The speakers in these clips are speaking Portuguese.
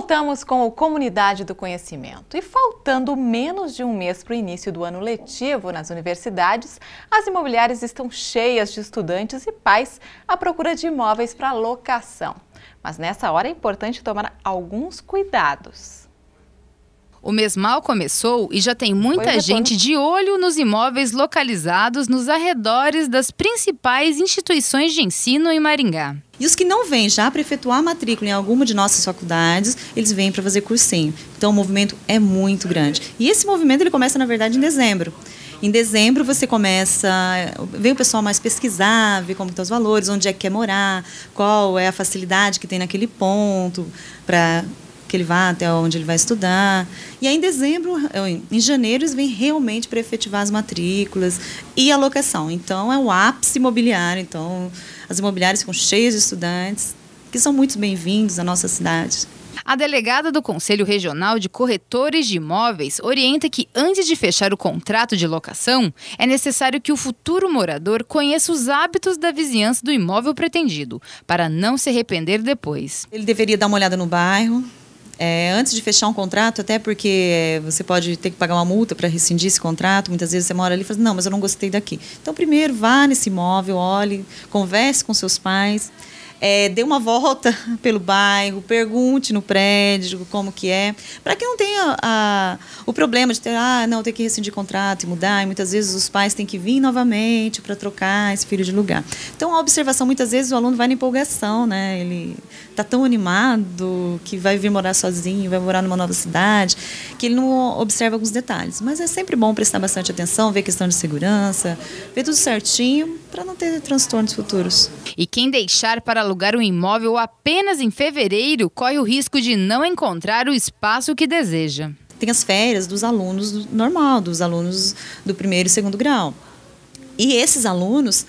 voltamos com o Comunidade do Conhecimento. E faltando menos de um mês para o início do ano letivo nas universidades, as imobiliárias estão cheias de estudantes e pais à procura de imóveis para locação. Mas nessa hora é importante tomar alguns cuidados. O mês mal começou e já tem muita gente de olho nos imóveis localizados nos arredores das principais instituições de ensino em Maringá. E os que não vêm já para efetuar a matrícula em alguma de nossas faculdades, eles vêm para fazer cursinho. Então o movimento é muito grande. E esse movimento ele começa, na verdade, em dezembro. Em dezembro você vem o pessoal mais pesquisar, ver como estão os valores, onde é que quer morar, qual é a facilidade que tem naquele ponto para que ele vá até onde ele vai estudar. E aí em janeiro, eles vêm realmente para efetivar as matrículas e a locação. Então, é o ápice imobiliário. Então, as imobiliárias ficam cheias de estudantes, que são muito bem-vindos à nossa cidade. A delegada do Conselho Regional de Corretores de Imóveis orienta que, antes de fechar o contrato de locação, é necessário que o futuro morador conheça os hábitos da vizinhança do imóvel pretendido, para não se arrepender depois. Ele deveria dar uma olhada no bairro, antes de fechar um contrato, até porque você pode ter que pagar uma multa para rescindir esse contrato. Muitas vezes você mora ali e fala, não, mas eu não gostei daqui. Então, primeiro, vá nesse imóvel, olhe, converse com seus pais, dê uma volta pelo bairro, pergunte no prédio como que é, para que não tenha o problema de ter, ter que rescindir contrato e mudar, e muitas vezes os pais têm que vir novamente para trocar esse filho de lugar. Então, a observação, muitas vezes o aluno vai na empolgação, né? Ele está tão animado que vai vir morar sozinho, vai morar numa nova cidade, que ele não observa alguns detalhes. Mas é sempre bom prestar bastante atenção, ver questão de segurança, ver tudo certinho, para não ter transtornos futuros. E quem deixar para alugar um imóvel apenas em fevereiro corre o risco de não encontrar o espaço que deseja. Tem as férias dos alunos dos alunos do primeiro e segundo grau. E esses alunos,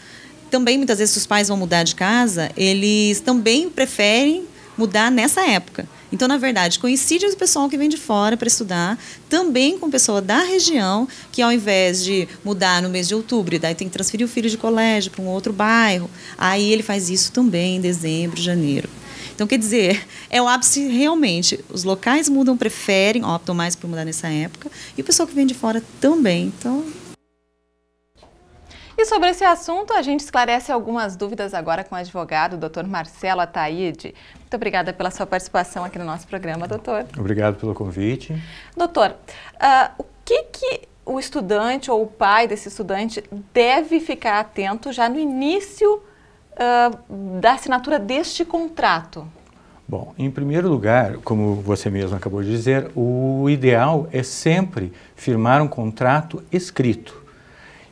também muitas vezes os pais vão mudar de casa, eles também preferem mudar nessa época. Então, na verdade, coincide o pessoal que vem de fora para estudar, também com pessoa da região, que ao invés de mudar no mês de outubro, daí tem que transferir o filho de colégio para um outro bairro, aí ele faz isso também em dezembro, janeiro. Então, quer dizer, é o ápice realmente. Os locais mudam, preferem, optam mais por mudar nessa época, e o pessoal que vem de fora também. Então... E sobre esse assunto, a gente esclarece algumas dúvidas agora com o advogado, Dr. Marcelo Ataide. Muito obrigada pela sua participação aqui no nosso programa, doutor. Obrigado pelo convite. Doutor, o que o estudante ou o pai desse estudante deve ficar atento já no início da assinatura deste contrato? Bom, em primeiro lugar, como você mesmo acabou de dizer, o ideal é sempre firmar um contrato escrito.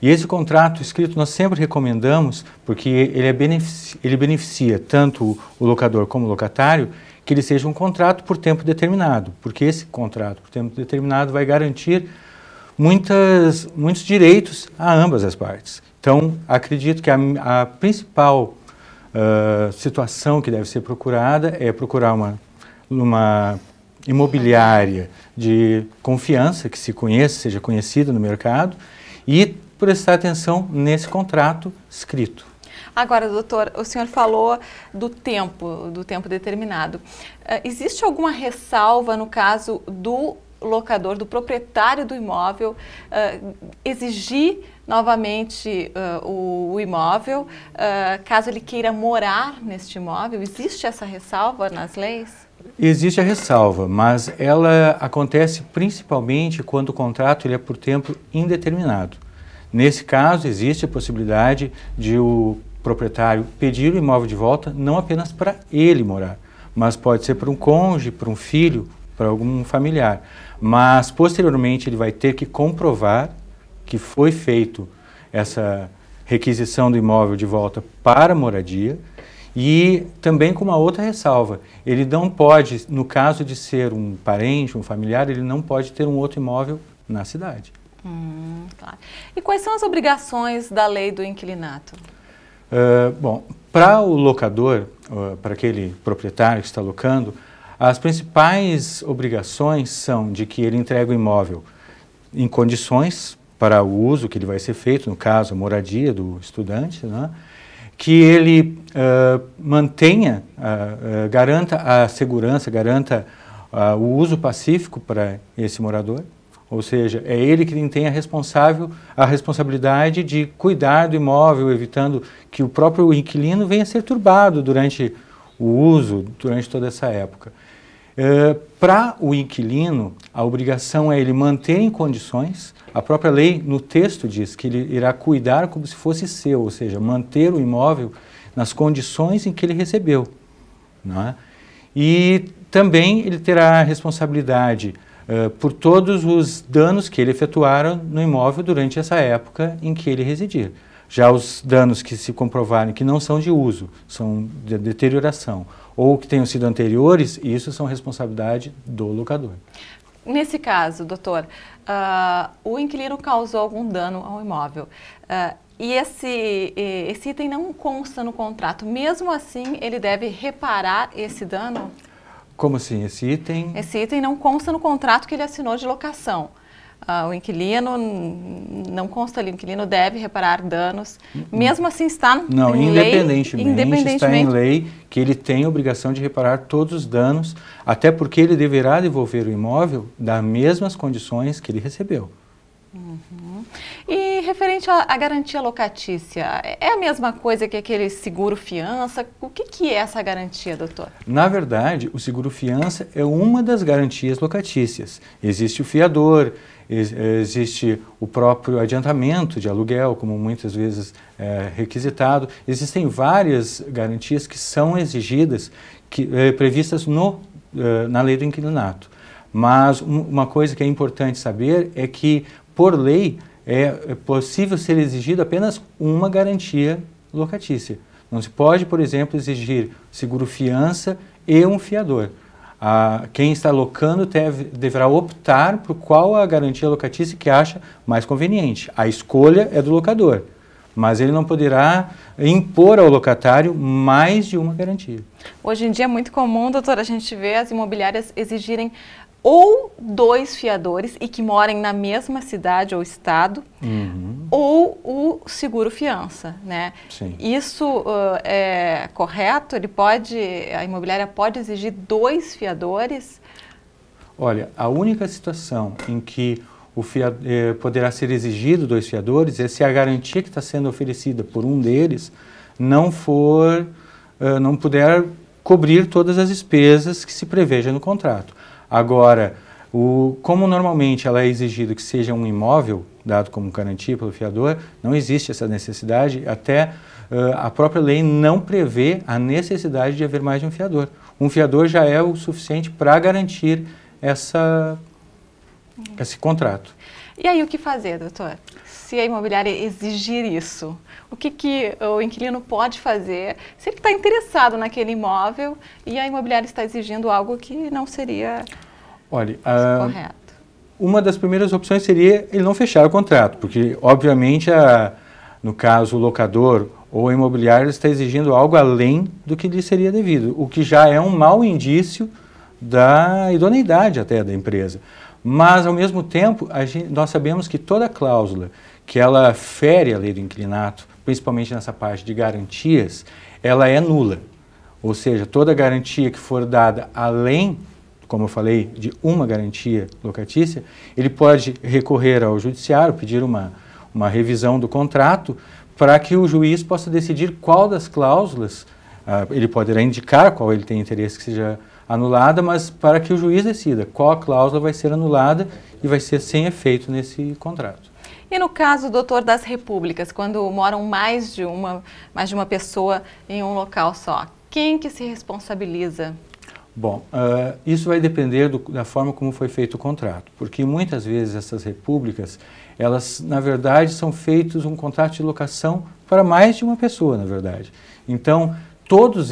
E esse contrato escrito nós sempre recomendamos, porque ele beneficia tanto o locador como o locatário, que ele seja um contrato por tempo determinado, porque esse contrato por tempo determinado vai garantir muitos direitos a ambas as partes. Então, acredito que a principal situação que deve ser procurada é procurar uma imobiliária de confiança, que se conheça, seja conhecida no mercado, e prestar atenção nesse contrato escrito. Agora, doutor, o senhor falou do tempo determinado. Existe alguma ressalva no caso do locador, do proprietário do imóvel, exigir novamente o imóvel, caso ele queira morar neste imóvel? Existe essa ressalva nas leis? Existe a ressalva, mas ela acontece principalmente quando o contrato ele é por tempo indeterminado. Nesse caso, existe a possibilidade de o proprietário pedir o imóvel de volta, não apenas para ele morar, mas pode ser para um cônjuge, para um filho, para algum familiar. Mas, posteriormente, ele vai ter que comprovar que foi feito essa requisição do imóvel de volta para a moradia, e também com uma outra ressalva. Ele não pode, no caso de ser um parente, um familiar, ele não pode ter um outro imóvel na cidade. Claro. E quais são as obrigações da lei do inquilinato? Bom, para o locador, para aquele proprietário que está locando, as principais obrigações são de que ele entregue o imóvel em condições para o uso que ele vai ser feito, no caso, a moradia do estudante, né? Que ele mantenha, garanta a segurança, garanta o uso pacífico para esse morador, ou seja, é ele que tem a responsabilidade de cuidar do imóvel, evitando que o próprio inquilino venha a ser turbado durante o uso, durante toda essa época. Para o inquilino, a obrigação é ele manter em condições, a própria lei no texto diz que ele irá cuidar como se fosse seu, ou seja, manter o imóvel nas condições em que ele recebeu, não é? E também ele terá a responsabilidade por todos os danos que ele efetuaram no imóvel durante essa época em que ele residir. Já os danos que se comprovarem que não são de uso, são de deterioração, ou que tenham sido anteriores, isso são responsabilidade do locador. Nesse caso, doutor, o inquilino causou algum dano ao imóvel e esse item não consta no contrato. Mesmo assim, ele deve reparar esse dano? Como assim? Esse item não consta no contrato que ele assinou de locação. O inquilino, não consta ali, o inquilino deve reparar danos. Mesmo assim está em lei, independentemente, está em lei que ele tem a obrigação de reparar todos os danos, até porque ele deverá devolver o imóvel das mesmas condições que ele recebeu. Uhum. E referente à garantia locatícia, é a mesma coisa que aquele seguro-fiança? O que é essa garantia, doutor? Na verdade, o seguro-fiança é uma das garantias locatícias. Existe o fiador, existe o próprio adiantamento de aluguel, como muitas vezes é requisitado. Existem várias garantias que são exigidas, previstas na lei do inquilinato. Mas uma coisa que é importante saber é que, por lei, é possível ser exigido apenas uma garantia locatícia. Não se pode, por exemplo, exigir seguro-fiança e um fiador. Quem está locando deverá optar por qual a garantia locatícia que acha mais conveniente. A escolha é do locador, mas ele não poderá impor ao locatário mais de uma garantia. Hoje em dia é muito comum, doutor, a gente vê as imobiliárias exigirem ou 2 fiadores e que morem na mesma cidade ou estado, ou o seguro-fiança, né? Sim. Isso é correto? A imobiliária pode exigir 2 fiadores? Olha, a única situação em que poderá ser exigido 2 fiadores é se a garantia que está sendo oferecida por um deles não puder cobrir todas as despesas que se preveja no contrato. Agora, como normalmente ela é exigido que seja um imóvel, dado como garantia pelo fiador, não existe essa necessidade, até a própria lei não prevê a necessidade de haver mais de um fiador. Um fiador já é o suficiente para garantir esse contrato. E aí o que fazer, doutor? Se a imobiliária exigir isso, o que o inquilino pode fazer se ele está interessado naquele imóvel e a imobiliária está exigindo algo que não seria correto? Uma das primeiras opções seria ele não fechar o contrato, porque obviamente no caso o locador ou a imobiliária está exigindo algo além do que lhe seria devido, o que já é um mau indício da idoneidade até da empresa. Mas, ao mesmo tempo, nós sabemos que toda cláusula que ela fere a lei do inquilinato, principalmente nessa parte de garantias, ela é nula. Ou seja, toda garantia que for dada além, como eu falei, de uma garantia locatícia, ele pode recorrer ao judiciário, pedir uma revisão do contrato, para que o juiz possa decidir qual das cláusulas, ele poderá indicar qual ele tem interesse que seja anulada, mas para que o juiz decida qual a cláusula vai ser anulada e vai ser sem efeito nesse contrato. E no caso, doutor, das repúblicas, quando moram mais de uma pessoa em um local só, quem que se responsabiliza? Bom, isso vai depender da forma como foi feito o contrato, porque muitas vezes essas repúblicas, elas na verdade são feitos um contrato de locação para mais de uma pessoa, na verdade. Então, todos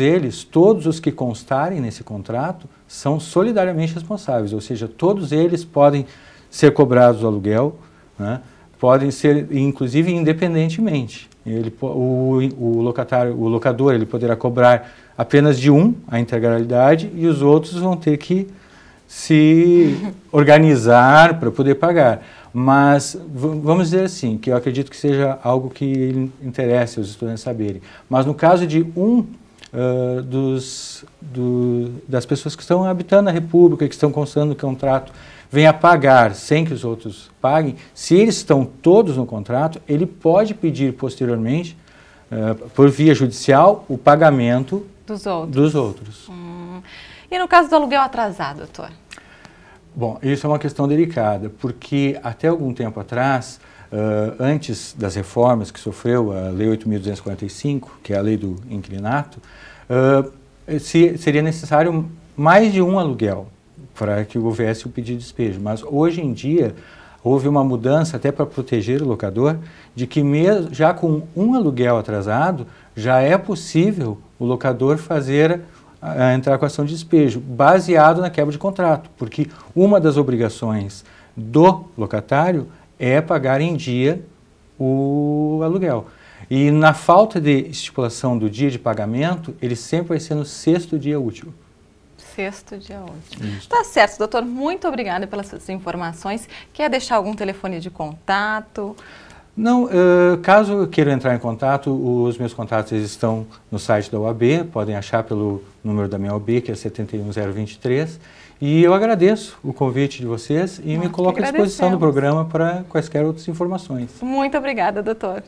os que constarem nesse contrato, são solidariamente responsáveis, ou seja, todos eles podem ser cobrados o aluguel, né? Podem ser, inclusive, independentemente. O locador, ele poderá cobrar apenas de a integralidade e os outros vão ter que se organizar para poder pagar. Mas, vamos dizer assim, que eu acredito que seja algo que interesse aos estudantes saberem. Mas no caso de das pessoas que estão habitando a República, que estão constando no contrato, venha pagar sem que os outros paguem, se eles estão todos no contrato, ele pode pedir posteriormente, por via judicial, o pagamento dos outros. E no caso do aluguel atrasado, doutor? Bom, isso é uma questão delicada, porque até algum tempo atrás, antes das reformas que sofreu a Lei 8.245, que é a lei do inquilinato, seria necessário mais de um aluguel para que houvesse o pedido de despejo. Mas hoje em dia houve uma mudança até para proteger o locador, de que mesmo, já com um aluguel atrasado, já é possível o locador entrar com ação de despejo, baseado na quebra de contrato, porque uma das obrigações do locatário é pagar em dia o aluguel. E na falta de estipulação do dia de pagamento, ele sempre vai ser no 6º dia útil. 6º dia útil. Tá certo, doutor. Muito obrigada pelas suas informações. Quer deixar algum telefone de contato? Não, caso queiram entrar em contato, os meus contatos estão no site da OAB, podem achar pelo número da minha OAB, que é 71023. E eu agradeço o convite de vocês e me coloco à disposição do programa para quaisquer outras informações. Muito obrigada, doutor.